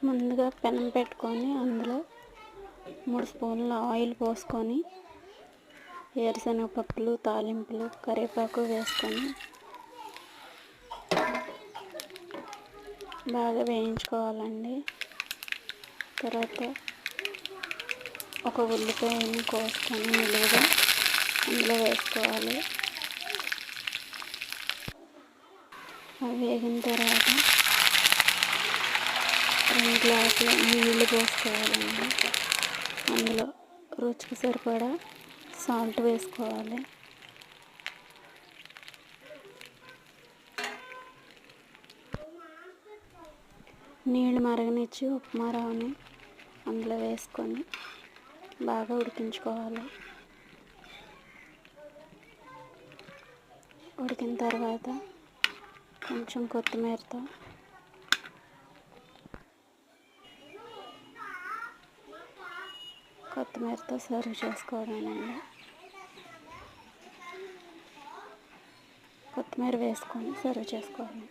ముందుగా పెనం పెట్టుకొని అందులో 3 స్పూన్ల ఆయిల్ పోసుకొని వేరుశనగ పప్పులు, తాలింపులు, కరివేపాకు వేసుకొని బాగా వేయించుకోవాలండి. తర్వాత ఒక ఉల్లిపాయని కోసుకొని నిలువుగా అందులో వేసుకోవాలి. అవి వేగిన తర్వాత 2 గ్లాసుల నీళ్ళు పోసుకోవాలండి. అందులో రుచికి సరిపడా సాల్ట్ వేసుకోవాలి. నీళ్ళు మరగనిచ్చి ఉప్మా రవ్వని అందులో వేసుకొని బాగా ఉడికించుకోవాలి. ఉడికిన తర్వాత కొంచెం కొత్తిమీరతో సర్వ్ చేసుకోవడానండి. కొత్తిమీర వేసుకొని సర్వ్ చేసుకోవాలి.